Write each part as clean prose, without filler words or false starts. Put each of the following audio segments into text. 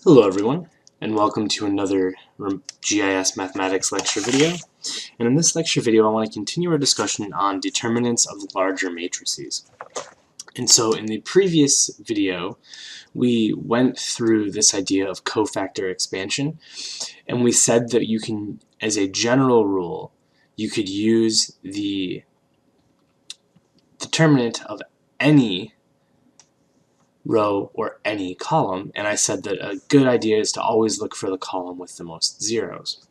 Hello everyone, and welcome to another GIS mathematics lecture video. And in this lecture video I want to continue our discussion on determinants of larger matrices. And so in the previous video we went through this idea of cofactor expansion, and we said that you can, as a general rule, you could use the determinant of any row or any column, and I said that a good idea is to always look for the column with the most zeros.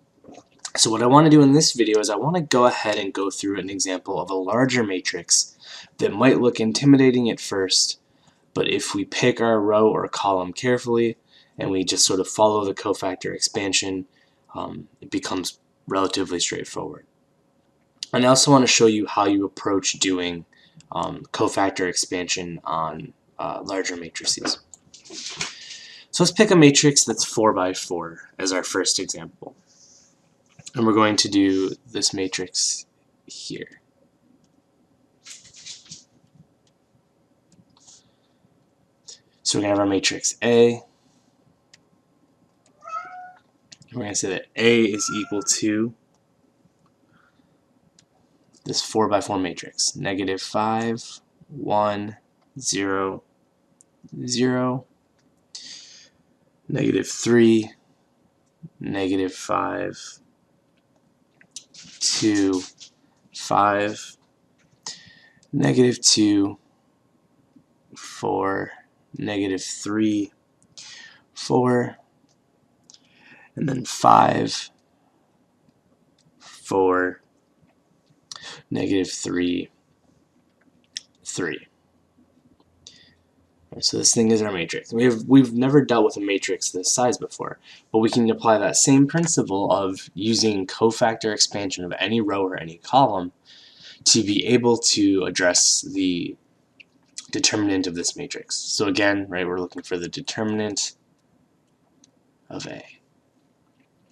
So what I want to do in this video is I want to go ahead and go through an example of a larger matrix that might look intimidating at first, but if we pick our row or column carefully and we just sort of follow the cofactor expansion, it becomes relatively straightforward. And I also want to show you how you approach doing cofactor expansion on larger matrices. So let's pick a matrix that's 4 by 4 as our first example. And we're going to do this matrix here. So we're going to have our matrix A. We're going to say that A is equal to this 4 by 4 matrix. -5, 1, 0, 0, -3, -5, 2, 5, -2, 4, -3, 4, and then 5, 4, -3, 3. So this thing is our matrix. We've never dealt with a matrix this size before, but we can apply that same principle of using cofactor expansion of any row or any column to be able to address the determinant of this matrix. So again, right, we're looking for the determinant of A.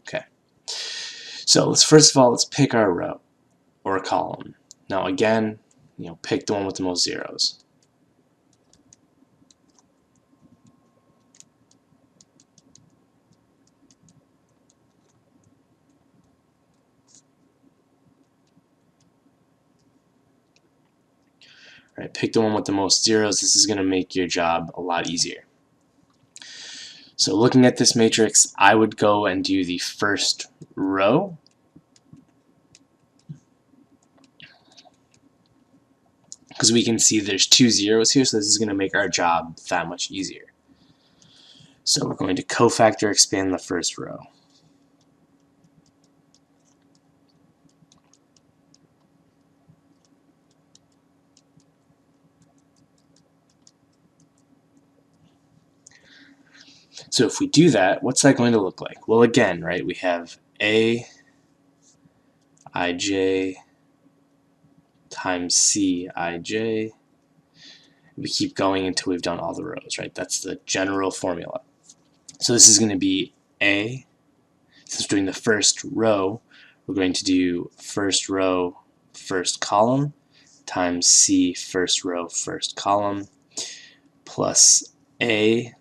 Okay. So first of all, let's pick our row or column. Now again, pick the one with the most zeros. Right, pick the one with the most zeros. This is going to make your job a lot easier. So looking at this matrix, I would go and do the first row. Because we can see there's 2 zeros here, so this is going to make our job that much easier. So we're going to cofactor expand the first row. So if we do that, what's that going to look like? Well, again, right, we have A ij times C ij. We keep going until we've done all the rows, right? That's the general formula. So this is going to be A. Since we're doing the first row, we're going to do first row, first column, times C, first row, first column, plus A,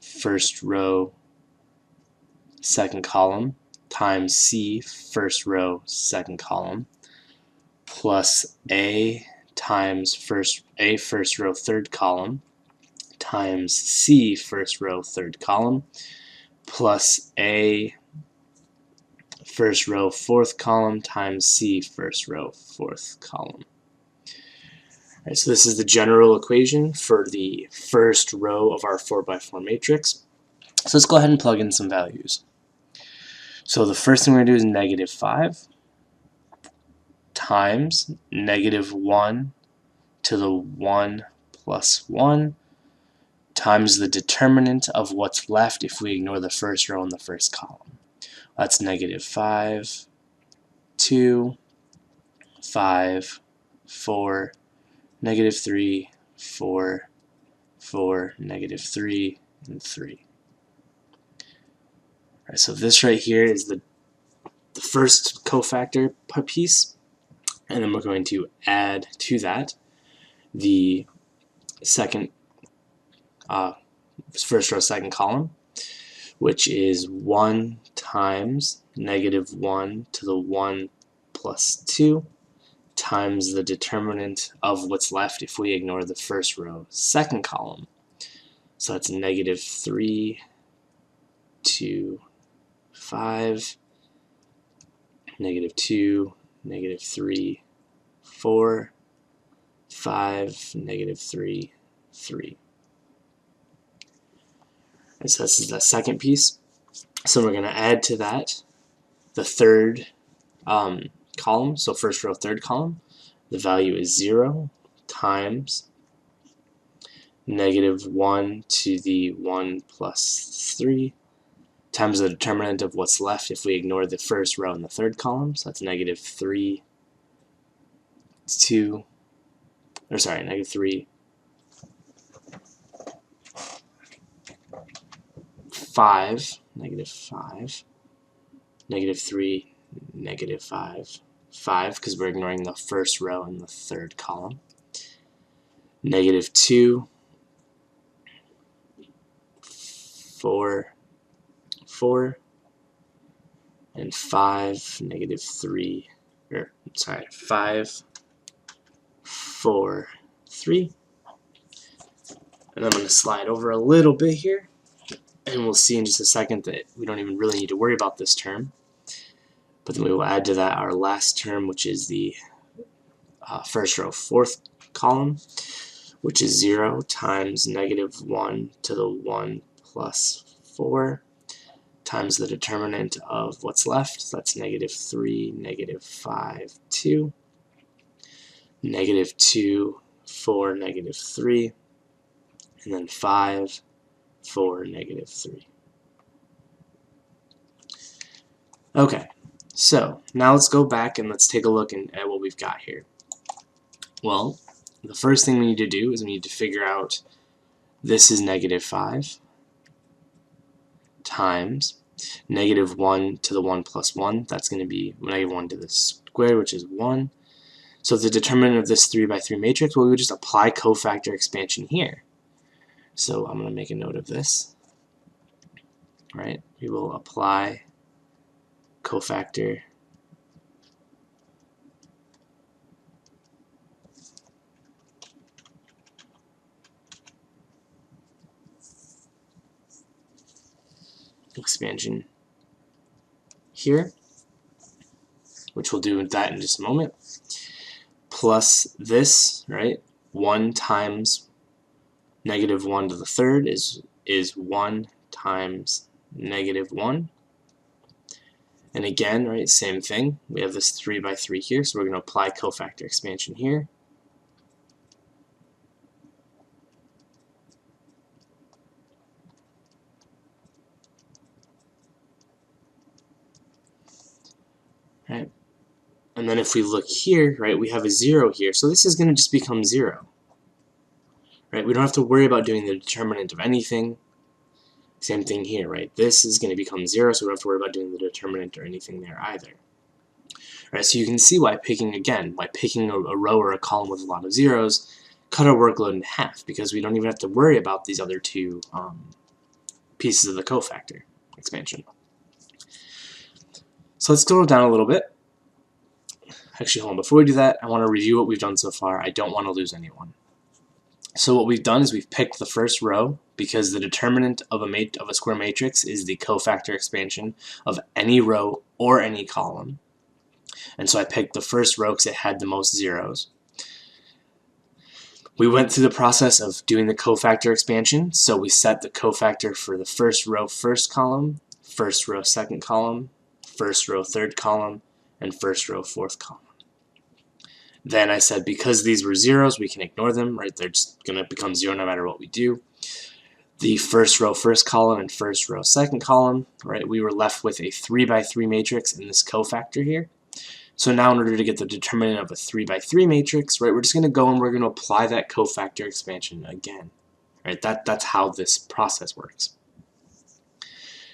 first row, second column, times C, first row, second column, plus A times first row, third column, times C, first row, third column, plus A, first row, fourth column, times C, first row, fourth column. All right, so this is the general equation for the first row of our 4 by 4 matrix. So let's go ahead and plug in some values. So the first thing we're going to do is -5 times -1 to the 1 plus 1 times the determinant of what's left if we ignore the first row and the first column. That's -5, 2, 5, 4, -3, 4, 4, -3, and 3. All right, so this right here is the first cofactor piece, and then we're going to add to that the second first row, second column. which is 1 times -1 to the 1 plus 2 times the determinant of what's left if we ignore the first row, second column. So that's -3 to 5, -2, -3, 4, 5, -3, 3. And so this is the second piece. So we're going to add to that the third column, so first row, third column. The value is 0 times -1 to the 1 plus 3 times the determinant of what's left if we ignore the first row in the third column. So that's -3, 2, or sorry, -3, 5, -5, -3, -5, 5, because we're ignoring the first row in the third column, -2, 4, 4, and 5, -3, or sorry, 5, 4, 3. And I'm going to slide over a little bit here, and we'll see in just a second that we don't even really need to worry about this term. But then we will add to that our last term, which is the first row, fourth column, which is 0 times -1 to the 1 plus 4 times the determinant of what's left. So that's -3, -5, 2, -2, 4, -3, and then 5, 4, -3. Okay, so now let's go back and let's take a look at what we've got here. Well, the first thing we need to do is we need to figure out this is -5 times -1 to the 1 plus 1. That's going to be -1 to the square, which is 1. So the determinant of this 3 by 3 matrix, well, we would just apply cofactor expansion here. So I'm going to make a note of this. Right? We will apply cofactor expansion here, which we'll do that in just a moment, plus this, right? 1 times -1 to the third is 1 times -1. And again, right, same thing. We have this 3 by 3 here, so we're going to apply cofactor expansion here. Right? And then if we look here, right, we have a 0 here, so this is going to just become 0. Right? We don't have to worry about doing the determinant of anything. Same thing here, right? This is going to become 0, so we don't have to worry about doing the determinant or anything there either. Right, so you can see why picking a row or a column with a lot of zeros cut our workload in half, because we don't even have to worry about these other two pieces of the cofactor expansion. So let's scroll down a little bit. Actually, hold on, before we do that, I want to review what we've done so far. I don't want to lose anyone. So what we've done is we've picked the first row because the determinant of a square matrix is the cofactor expansion of any row or any column. And so I picked the first row because it had the most zeros. We went through the process of doing the cofactor expansion, so we set the cofactor for the first row first column, first row second column, first row third column, and first row fourth column. Then I said because these were zeros, we can ignore them, right? They're just going to become 0 no matter what we do. The first row first column and first row second column, right? We were left with a 3 by 3 matrix in this cofactor here. So now in order to get the determinant of a 3 by 3 matrix, right, we're just going to go and we're going to apply that cofactor expansion again. Right? That's how this process works.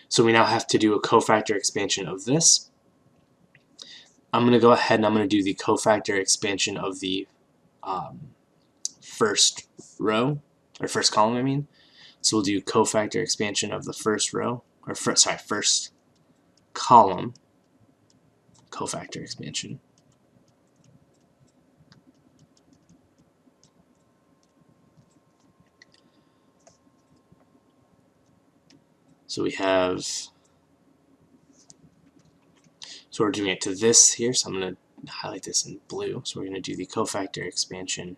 So we now have to do a cofactor expansion of this. I'm going to go ahead and I'm going to do the cofactor expansion of the first row, or first column, I mean. So we'll do cofactor expansion of the first row, or first column cofactor expansion. So we have, so we're doing it to this here, so I'm going to highlight this in blue. So we're going to do the cofactor expansion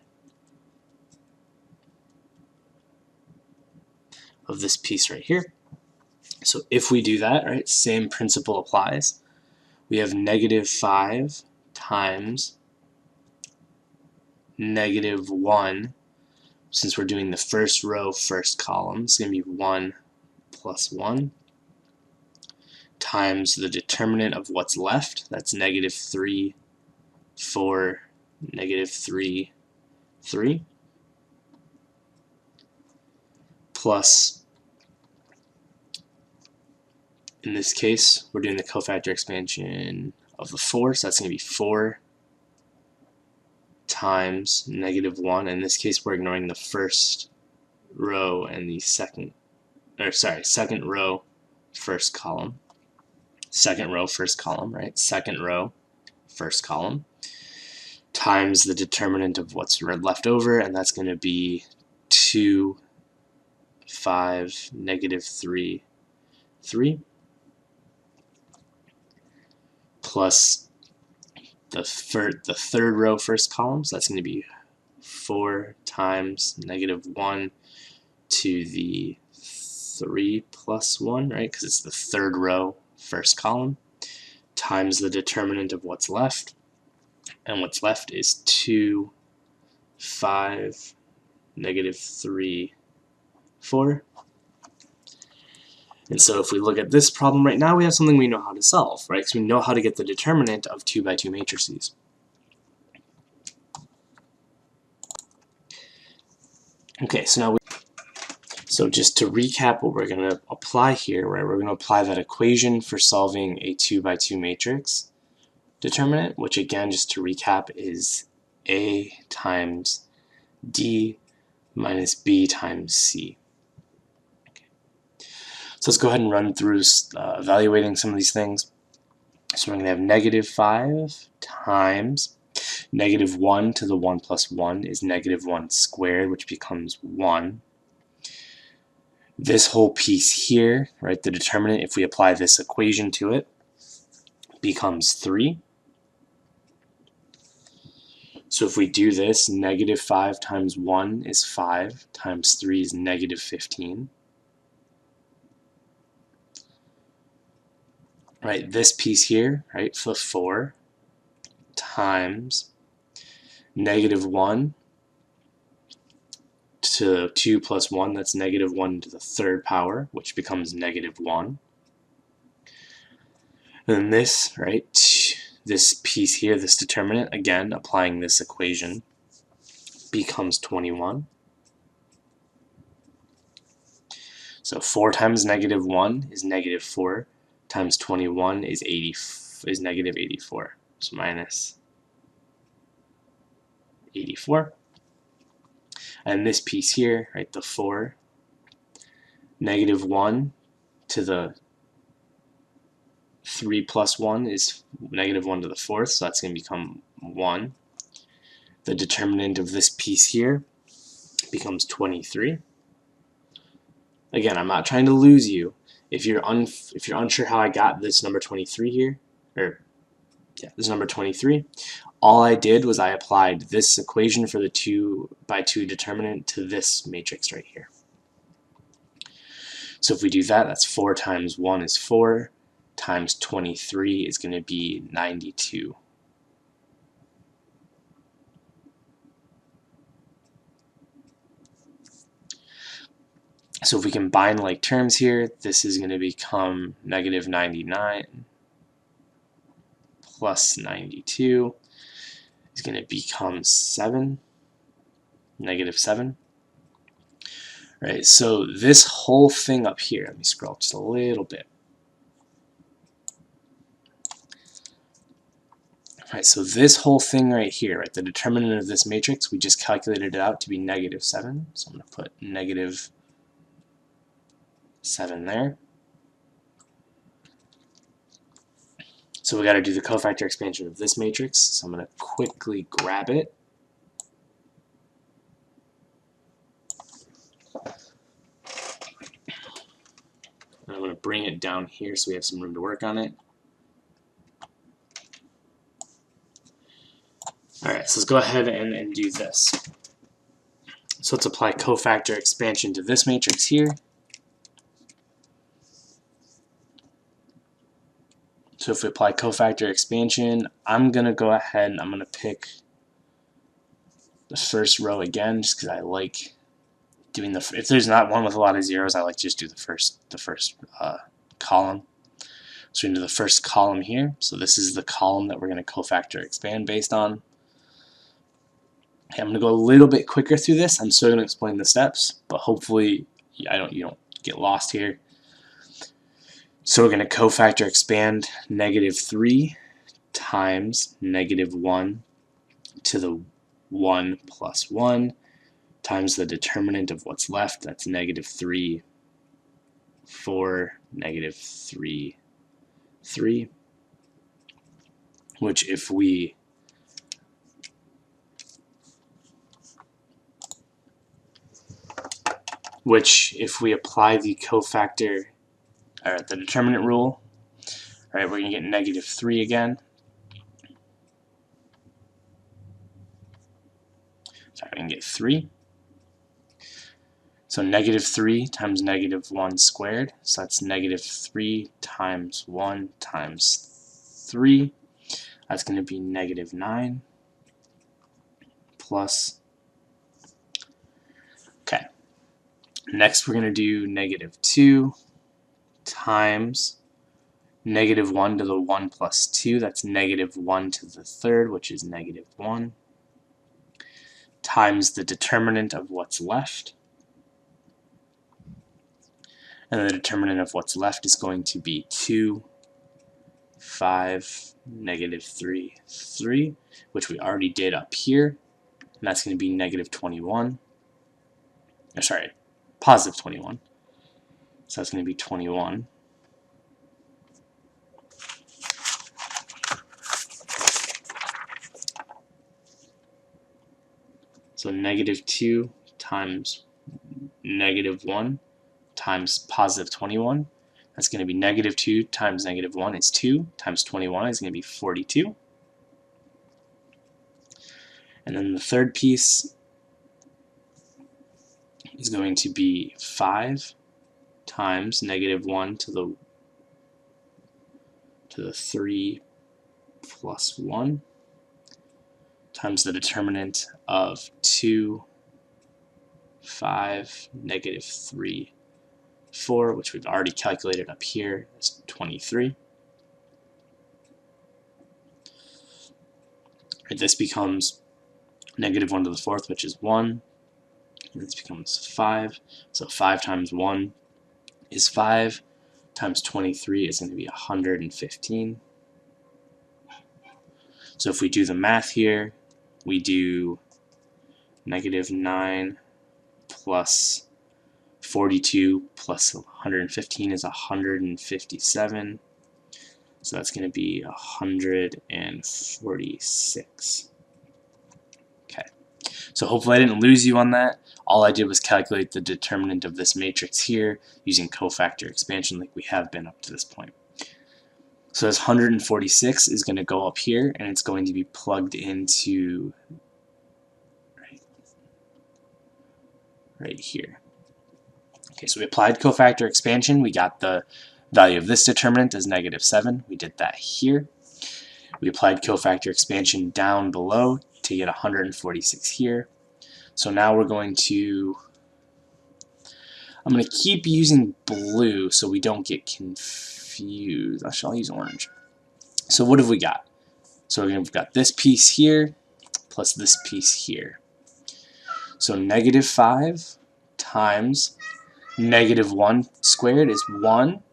of this piece right here. So if we do that, right, same principle applies. We have -5 times -1. Since we're doing the first row, first column, it's going to be 1 plus 1 times the determinant of what's left. That's -3, 4, -3, 3, plus, in this case, we're doing the cofactor expansion of the 4, so that's going to be 4 times -1. In this case, we're ignoring the first row and the second row, first column. Second row, first column, right? Second row, first column, times the determinant of what's left over, and that's going to be 2, 5, -3, 3, plus the third row, first column, so that's going to be 4 times -1 to the 3 plus 1, right? Because it's the third row, first column, times the determinant of what's left, and what's left is 2, 5, -3, 4. And so if we look at this problem right now, we have something we know how to solve, right? Because we know how to get the determinant of 2 by 2 matrices. Okay, so just to recap what we're going to apply here, right? We're going to apply that equation for solving a 2 by 2 matrix determinant, which again, just to recap, is A times D minus B times C. Okay. So let's go ahead and run through evaluating some of these things. So we're going to have -5 times -1 to the 1 plus 1 is -1 squared, which becomes 1. This whole piece here, right, the determinant, if we apply this equation to it, becomes 3. So if we do this, -5 times 1 is 5, times 3 is -15. Right, this piece here, right, for 4 times -1 to 2 plus 1, that's -1 to the third power, which becomes -1. And then this, right, this piece here, this determinant, again, applying this equation, becomes 21. So 4 times -1 is -4, times 21 is -84, so minus 84. And this piece here, right, the 4, -1 to the 3 plus 1 is -1 to the fourth, so that's going to become 1. The determinant of this piece here becomes 23. Again, I'm not trying to lose you. If you're unsure how I got this number 23 here, this number 23, all I did was I applied this equation for the 2 by 2 determinant to this matrix right here. So if we do that, that's 4 times 1 is 4, times 23 is going to be 92. So if we combine like terms here, this is going to become -99 plus 92 is going to become 7, -7. Right, so this whole thing up here, let me scroll just a little bit. Right, so this whole thing right here, right, the determinant of this matrix, we just calculated it out to be -7. So I'm going to put -7 there. So we got to do the cofactor expansion of this matrix. So I'm going to quickly grab it. And I'm going to bring it down here so we have some room to work on it. Alright, so let's go ahead and do this. So let's apply cofactor expansion to this matrix here. So if we apply cofactor expansion, I'm going to go ahead and I'm going to pick the first row again, just because I like doing the, if there's not one with a lot of zeros, I like to just do the first column. So into the first column here. So this is the column that we're going to cofactor expand based on. Okay, I'm going to go a little bit quicker through this. I'm still going to explain the steps, but hopefully you don't get lost here. So we're going to cofactor expand -3 times -1 to the 1 plus 1 times the determinant of what's left. That's -3, 4, -3, 3. Which if we apply the cofactor, or the determinant rule, alright, we're going to get -3 again. So I can get 3. So -3 times -1 squared. So that's -3 times 1 times 3. That's going to be -9 plus. Okay. Next we're going to do -2 times -1 to the 1 plus 2. That's -1 to the third, which is -1, times the determinant of what's left. And the determinant of what's left is going to be 2, 5, -3, 3, which we already did up here. And that's going to be -21. Or sorry, +21. So that's going to be 21. So -2 times -1 times +21. That's going to be -2 times -1 is 2, times 21 is going to be 42. And then the third piece is going to be 5 times -1 to the 3 plus 1 times the determinant of 2, 5, -3, 4, which we've already calculated up here, is 23. Right, this becomes -1 to the 4th, which is 1. And this becomes 5. So 5 times 1 is 5, times 23 is going to be 115. So if we do the math here, we do -9 plus 42 plus 115 is 157. So that's going to be 146. Okay. So hopefully I didn't lose you on that. All I did was calculate the determinant of this matrix here using cofactor expansion like we have been up to this point. So this 146 is going to go up here and it's going to be plugged into right here. Okay, so we applied cofactor expansion. We got the value of this determinant as -7. We did that here. We applied cofactor expansion down below to get 146 here. So now we're going to, I'm going to keep using blue so we don't get confused. Actually, I'll use orange. So what have we got? So we've got this piece here plus this piece here. So -5 times -1 squared is 1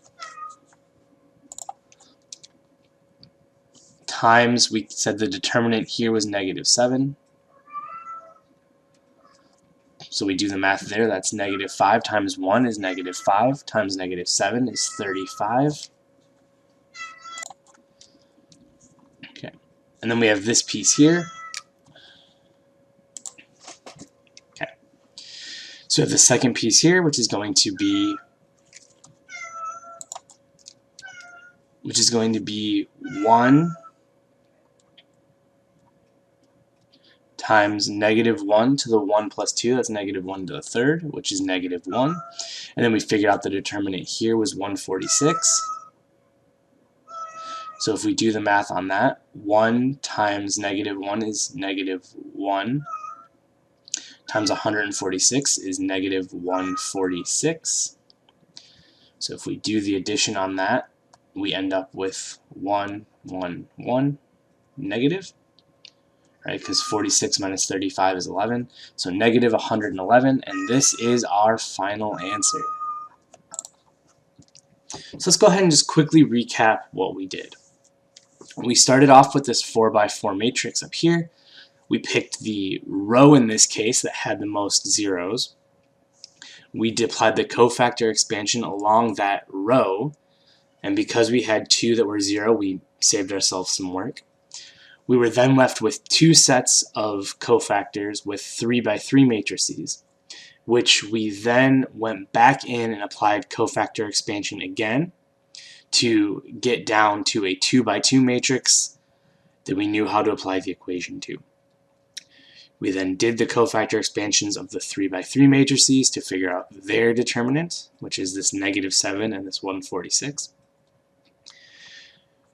times, we said the determinant here was -7. So we do the math there, that's -5 times 1 is -5 times -7 is 35. And then we have this piece here. Okay. So we have the second piece here, which is going to be 1 times -1 to the 1 plus 2, that's -1 to the third, which is -1. And then we figured out the determinant here was 146. So if we do the math on that, 1 times -1 is -1 times 146 is -146. So if we do the addition on that, we end up with 1, 1, 1, negative, right? Because 46 minus 35 is 11. So -111, and this is our final answer. So let's go ahead and just quickly recap what we did. We started off with this 4x4 matrix up here. We picked the row in this case that had the most zeros. We applied the cofactor expansion along that row, and because we had 2 that were 0, we saved ourselves some work. We were then left with 2 sets of cofactors with 3x3 matrices, which we then went back in and applied cofactor expansion again to get down to a 2x2 matrix that we knew how to apply the equation to. We then did the cofactor expansions of the 3x3 matrices to figure out their determinant, which is this -7 and this 146.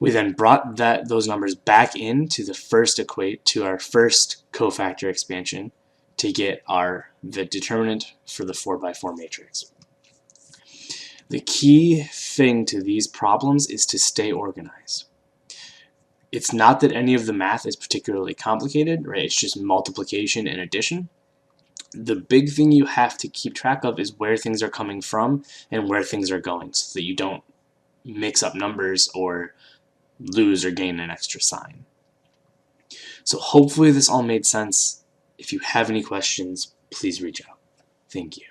We then brought those numbers back into the first our first cofactor expansion to get the determinant for the 4x4 matrix. The key thing to these problems is to stay organized. It's not that any of the math is particularly complicated, right? It's just multiplication and addition. The big thing you have to keep track of is where things are coming from and where things are going, so that you don't mix up numbers or lose or gain an extra sign. So hopefully this all made sense. If you have any questions, please reach out. Thank you.